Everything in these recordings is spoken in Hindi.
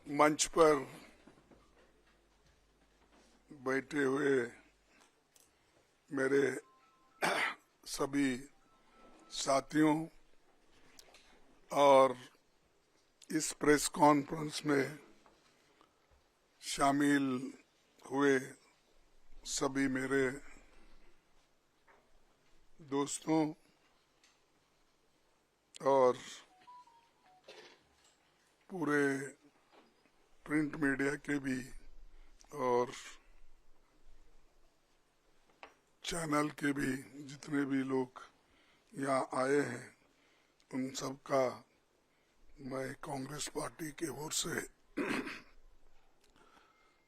मंच पर बैठे हुए मेरे सभी साथियों और इस प्रेस कॉन्फ्रेंस में शामिल हुए सभी मेरे दोस्तों और पूरे प्रिंट मीडिया के भी और चैनल के भी जितने भी लोग यहाँ आए हैं उन सब का मैं कांग्रेस पार्टी की ओर से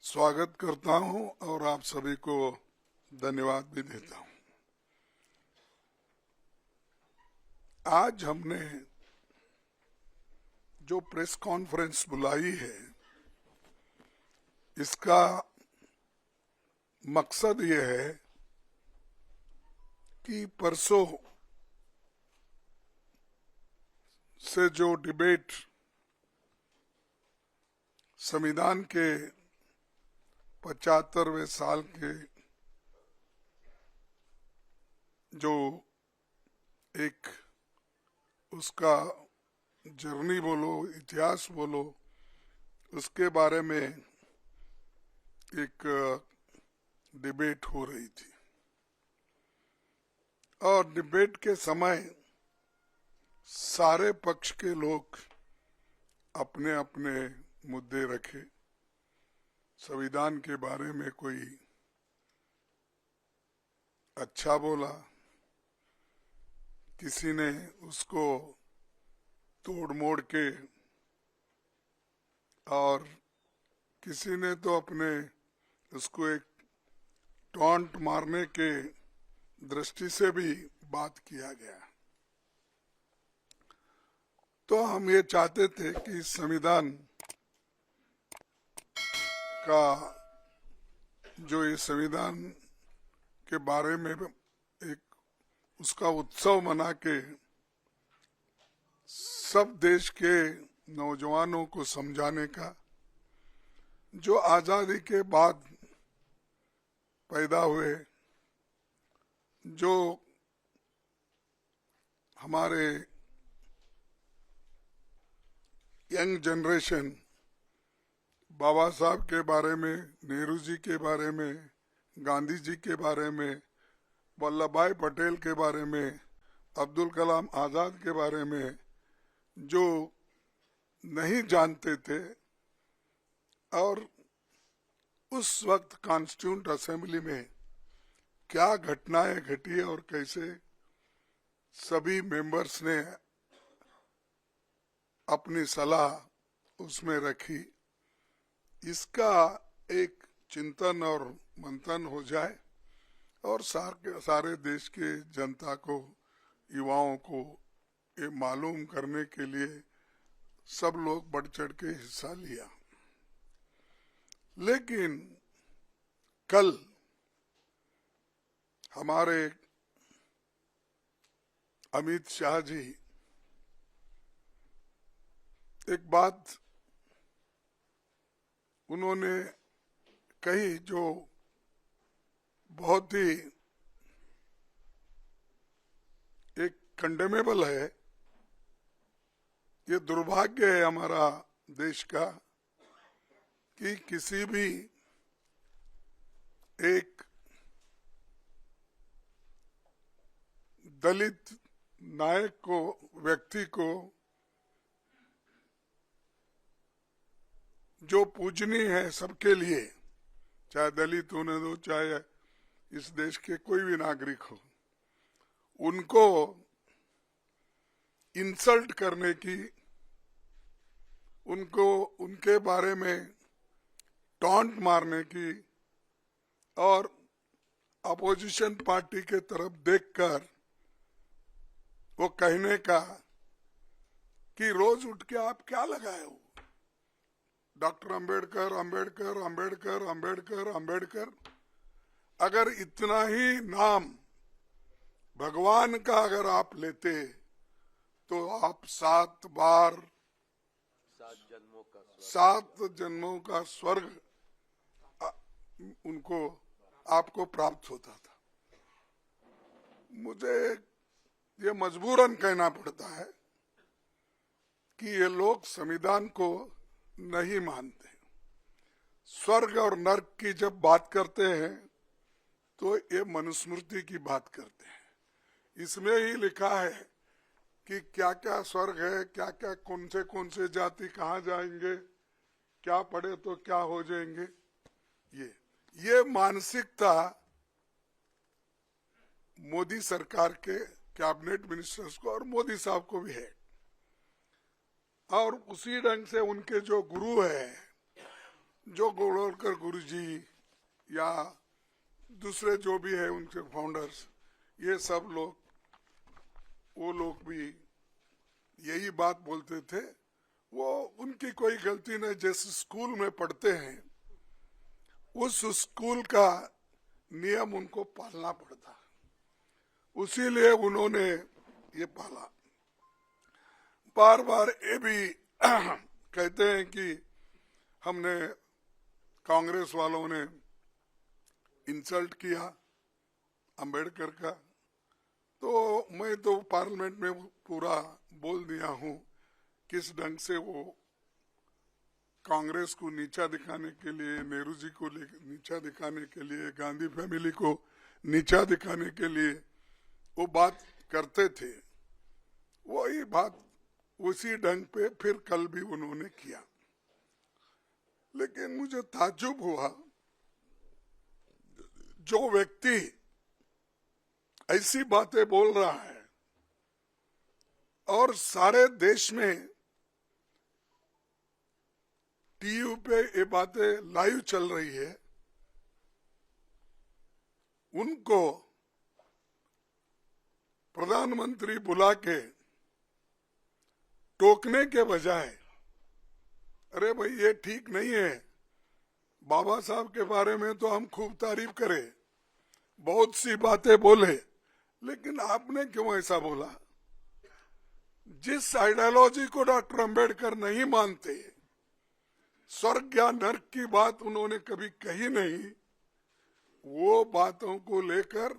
स्वागत करता हूं और आप सभी को धन्यवाद भी देता हूं। आज हमने जो प्रेस कॉन्फ्रेंस बुलाई है इसका मकसद ये है कि परसों से जो डिबेट संविधान के 75वें साल के जो एक उसका जर्नी बोलो इतिहास बोलो उसके बारे में एक डिबेट हो रही थी और डिबेट के समय सारे पक्ष के लोग अपने अपने मुद्दे रखे। संविधान के बारे में कोई अच्छा बोला, किसी ने उसको तोड़ मोड़ के और किसी ने तो अपने उसको एक टॉन्ट मारने के दृष्टि से भी बात किया गया। तो हम ये चाहते थे कि संविधान का जो ये संविधान के बारे में एक उसका उत्सव मना के सब देश के नौजवानों को समझाने का, जो आजादी के बाद पैदा हुए, जो हमारे यंग जनरेशन बाबा साहब के बारे में, नेहरू जी के बारे में, गांधी जी के बारे में, वल्लभ भाई पटेल के बारे में, अब्दुल कलाम आजाद के बारे में जो नहीं जानते थे और उस वक्त कॉन्स्टिट्यूंट असेंबली में क्या घटनाएं घटी और कैसे सभी मेंबर्स ने अपनी सलाह उसमें रखी, इसका एक चिंतन और मंथन हो जाए और सारे देश के जनता को, युवाओं को ये मालूम करने के लिए सब लोग बढ़ चढ़ के हिस्सा लिया। लेकिन कल हमारे अमित शाह जी एक बात उन्होंने कही जो बहुत ही एक कंडेमेबल है। ये दुर्भाग्य है हमारा देश का कि किसी भी एक दलित नायक को, व्यक्ति को जो पूजनीय है सबके लिए, चाहे दलित होने दो चाहे इस देश के कोई भी नागरिक हो, उनको इंसल्ट करने की, उनको उनके बारे में टॉन्ट मारने की और अपोजिशन पार्टी के तरफ देखकर वो कहने का कि रोज उठ के आप क्या लगाए हो, डॉक्टर अंबेडकर अंबेडकर अंबेडकर अंबेडकर अंबेडकर। अगर इतना ही नाम भगवान का अगर आप लेते तो आप 7 बार 7 जन्मों का 7 जन्मों का स्वर्ग उनको आपको प्राप्त होता था। मुझे ये मजबूरन कहना पड़ता है कि ये लोग संविधान को नहीं मानते। स्वर्ग और नर्क की जब बात करते हैं तो ये मनुस्मृति की बात करते हैं। इसमें ही लिखा है कि क्या क्या स्वर्ग है, क्या क्या कौन से जाति कहाँ जाएंगे, क्या पढ़े तो क्या हो जाएंगे। ये मानसिकता मोदी सरकार के कैबिनेट मिनिस्टर्स को और मोदी साहब को भी है, और उसी ढंग से उनके जो गुरु है, जो गोलवलकर गुरु जी या दूसरे जो भी है उनके फाउंडर्स, ये सब लोग, वो लोग भी यही बात बोलते थे। वो उनकी कोई गलती नहीं, जैसे स्कूल में पढ़ते हैं उस स्कूल का नियम उनको पालना पड़ता, उसीलिए उन्होंने ये पाला। बार बार ये भी कहते हैं कि हमने, कांग्रेस वालों ने इंसल्ट किया अंबेडकर का, तो मैं तो पार्लियामेंट में पूरा बोल दिया हूँ किस ढंग से वो कांग्रेस को नीचा दिखाने के लिए, नेहरू जी को नीचा दिखाने के लिए, गांधी फैमिली को नीचा दिखाने के लिए वो बात करते थे। वही बात उसी ढंग पे फिर कल भी उन्होंने किया। लेकिन मुझे ताज्जुब हुआ, जो व्यक्ति ऐसी बातें बोल रहा है और सारे देश में टीवी पे ये बातें लाइव चल रही है, उनको प्रधानमंत्री बुला के टोकने के बजाय, अरे भाई ये ठीक नहीं है, बाबा साहब के बारे में तो हम खूब तारीफ करें, बहुत सी बातें बोले, लेकिन आपने क्यों ऐसा बोला? जिस आइडियोलॉजी को डॉक्टर अंबेडकर नहीं मानते, स्वर्ग या नर्क की बात उन्होंने कभी कही नहीं, वो बातों को लेकर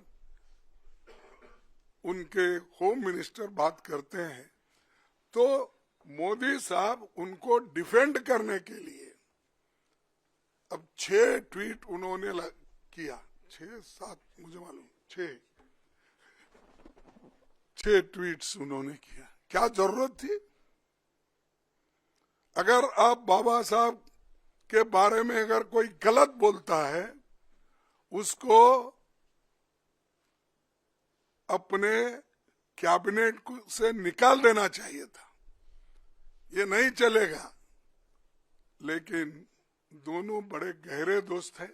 उनके होम मिनिस्टर बात करते हैं। तो मोदी साहब उनको डिफेंड करने के लिए अब 6 ट्वीट उन्होंने किया, 6-7 मुझे मालूम, 6 ट्वीट्स उन्होंने किया। क्या जरूरत थी? अगर आप बाबा साहब के बारे में अगर कोई गलत बोलता है, उसको अपने कैबिनेट से निकाल देना चाहिए था, ये नहीं चलेगा। लेकिन दोनों बड़े गहरे दोस्त हैं,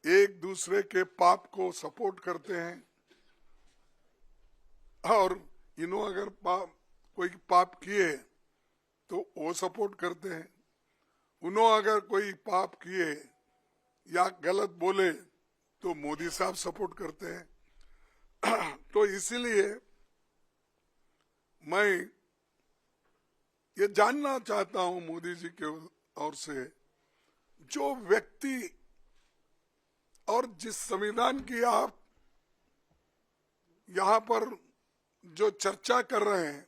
एक दूसरे के पाप को सपोर्ट करते हैं, और इन्हों अगर कोई पाप किए तो वो सपोर्ट करते हैं, उन्हों अगर कोई पाप किए या गलत बोले तो मोदी साहब सपोर्ट करते हैं। तो इसलिए मैं ये जानना चाहता हूं मोदी जी के ओर से, जो व्यक्ति और जिस संविधान की आप यहाँ पर जो चर्चा कर रहे हैं,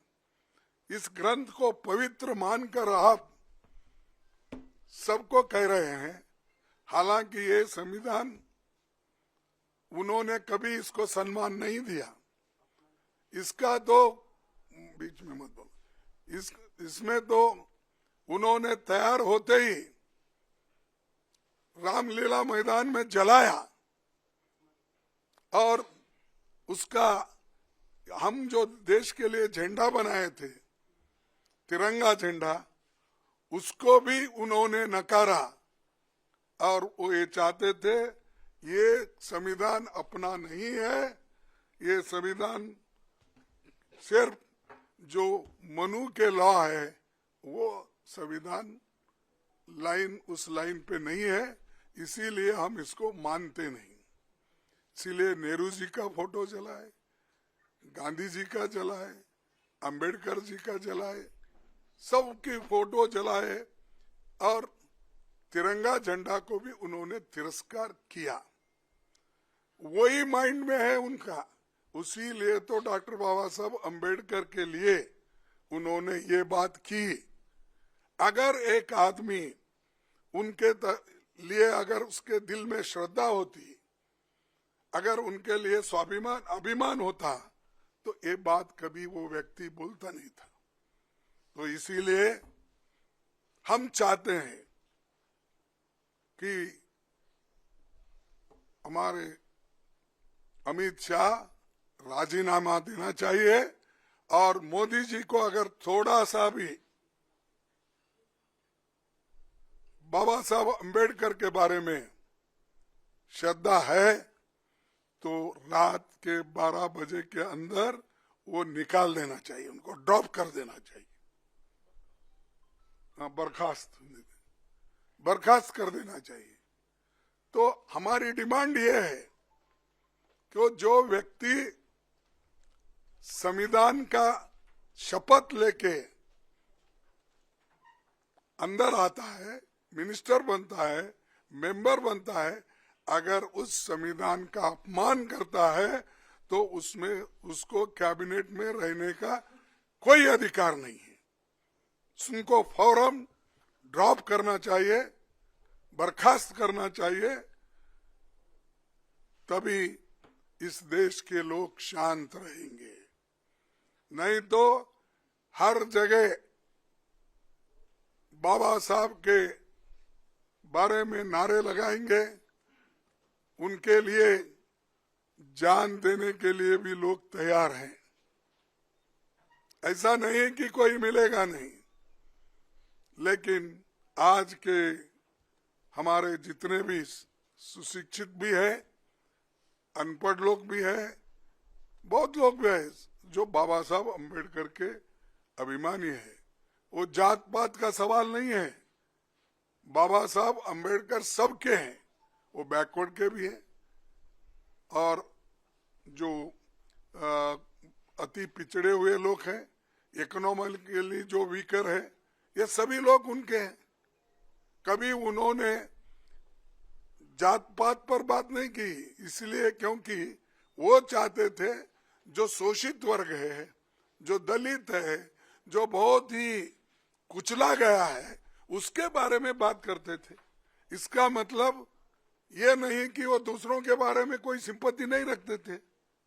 इस ग्रंथ को पवित्र मानकर आप सबको कह रहे हैं, हालांकि ये संविधान उन्होंने कभी इसको सम्मान नहीं दिया। इसका तो बीच में मत बोलो, इसमें तो उन्होंने तैयार होते ही रामलीला मैदान में जलाया, और उसका हम जो देश के लिए झंडा बनाए थे, तिरंगा झंडा, उसको भी उन्होंने नकारा, और वो ये चाहते थे ये संविधान अपना नहीं है, ये संविधान सिर्फ जो मनु के लॉ है वो संविधान लाइन उस लाइन पे नहीं है, इसीलिए हम इसको मानते नहीं। इसीलिए नेहरू जी का फोटो जलाए, गांधी जी का जलाए, अंबेडकर जी का जलाए, सबकी फोटो जलाए, और तिरंगा झंडा को भी उन्होंने तिरस्कार किया। वही माइंड में है उनका। उसी लिए तो डॉक्टर बाबा साहब अंबेडकर के लिए उन्होंने ये बात की। अगर एक आदमी उनके लिए अगर उसके दिल में श्रद्धा होती, अगर उनके लिए स्वाभिमान अभिमान होता, तो ये बात कभी वो व्यक्ति बोलता नहीं था। तो इसीलिए हम चाहते हैं कि हमारे अमित शाह राजीनामा देना चाहिए और मोदी जी को अगर थोड़ा सा भी बाबा साहब अंबेडकर के बारे में श्रद्धा है तो रात के 12 बजे के अंदर वो निकाल देना चाहिए, उनको ड्रॉप कर देना चाहिए, बर्खास्त कर देना चाहिए। तो हमारी डिमांड ये है कि जो व्यक्ति संविधान का शपथ लेके अंदर आता है, मिनिस्टर बनता है, मेंबर बनता है, अगर उस संविधान का अपमान करता है तो उसमें उसको कैबिनेट में रहने का कोई अधिकार नहीं है। उनको फौरन ड्रॉप करना चाहिए, बर्खास्त करना चाहिए, तभी इस देश के लोग शांत रहेंगे। नहीं तो हर जगह बाबा साहब के बारे में नारे लगाएंगे, उनके लिए जान देने के लिए भी लोग तैयार हैं। ऐसा नहीं कि कोई मिलेगा नहीं, लेकिन आज के हमारे जितने भी सुशिक्षित भी है, अनपढ़ लोग भी है, बहुत लोग भी है जो बाबा साहब अंबेडकर के अभिमानी है। वो जात पात का सवाल नहीं है, बाबा साहब अंबेडकर सबके हैं, वो बैकवर्ड के भी हैं और जो अति पिछड़े हुए लोग हैं, इकोनॉमिकली जो वीकर है, ये सभी लोग उनके हैं। कभी उन्होंने जात पात पर बात नहीं की, इसलिए क्योंकि वो चाहते थे जो शोषित वर्ग है, जो दलित है, जो बहुत ही कुचला गया है, उसके बारे में बात करते थे। इसका मतलब ये नहीं कि वो दूसरों के बारे में कोई सिंपैथी नहीं रखते थे,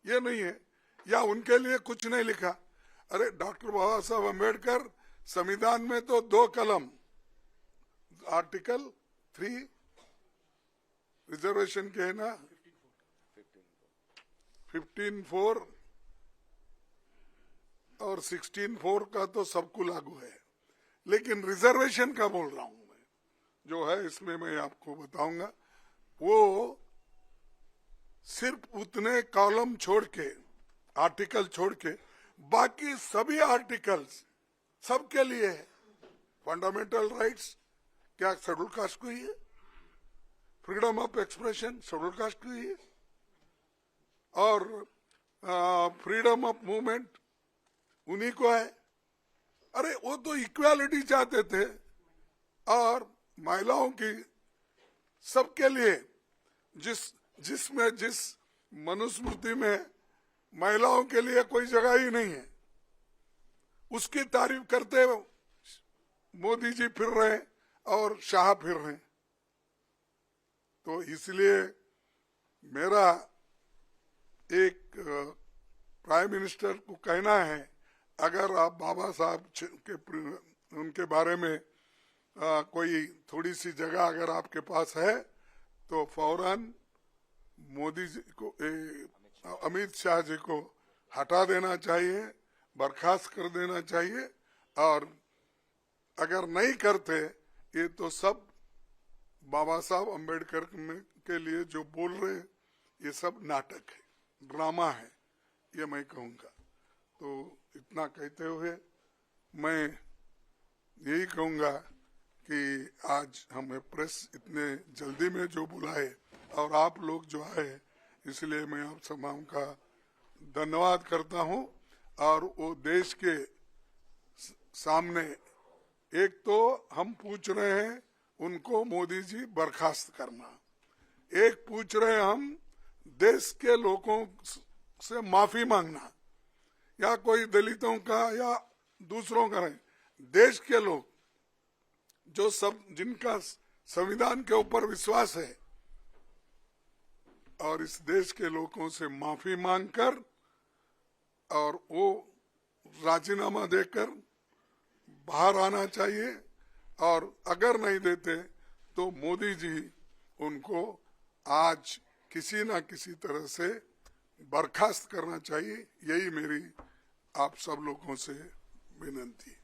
ये नहीं है, या उनके लिए कुछ नहीं लिखा। अरे डॉक्टर बाबा साहब अम्बेडकर संविधान में तो 2 कलम, आर्टिकल 3 रिजर्वेशन के है ना, 15(4) और 16(4) का तो सबको लागू है, लेकिन रिजर्वेशन का बोल रहा हूं मैं, जो है इसमें मैं आपको बताऊंगा। वो सिर्फ उतने कॉलम छोड़ के, आर्टिकल छोड़ के, बाकी सभी आर्टिकल्स सबके लिए है। फंडामेंटल राइट्स क्या शेड्यूल कास्ट को ही है, freedom of expression schedule caste को ही है, और फ्रीडम ऑफ मूवमेंट उन्हीं को है। अरे वो तो इक्वालिटी चाहते थे, और महिलाओं की सबके लिए जिस मनुस्मृति में महिलाओं के लिए कोई जगह ही नहीं है, उसकी तारीफ करते मोदी जी फिर रहे और शाह फिर रहे। तो इसलिए मेरा एक प्राइम मिनिस्टर को कहना है, अगर आप बाबा साहब के उनके बारे में कोई थोड़ी सी जगह अगर आपके पास है तो फौरन मोदी जी को, अमित शाह जी को हटा देना चाहिए, बर्खास्त कर देना चाहिए। और अगर नहीं करते ये तो सब बाबा साहब अम्बेडकर के लिए जो बोल रहे हैं ये सब नाटक है, ड्रामा है, ये मैं कहूँगा। तो इतना कहते हुए मैं यही कहूँगा कि आज हमें प्रेस इतने जल्दी में जो बुलाए और आप लोग जो आए, इसलिए मैं आप तमाम का धन्यवाद करता हूँ। और वो देश के सामने एक तो हम पूछ रहे हैं उनको मोदी जी बर्खास्त करना, एक पूछ रहे हैं हम देश के लोगों से माफी मांगना, या कोई दलितों का या दूसरों का नहीं, देश के लोग जो सब जिनका संविधान के ऊपर विश्वास है, और इस देश के लोगों से माफी मांगकर और वो राजीनामा देकर बाहर आना चाहिए, और अगर नहीं देते तो मोदी जी उनको आज किसी ना किसी तरह से बर्खास्त करना चाहिए। यही मेरी आप सब लोगों से विनती है।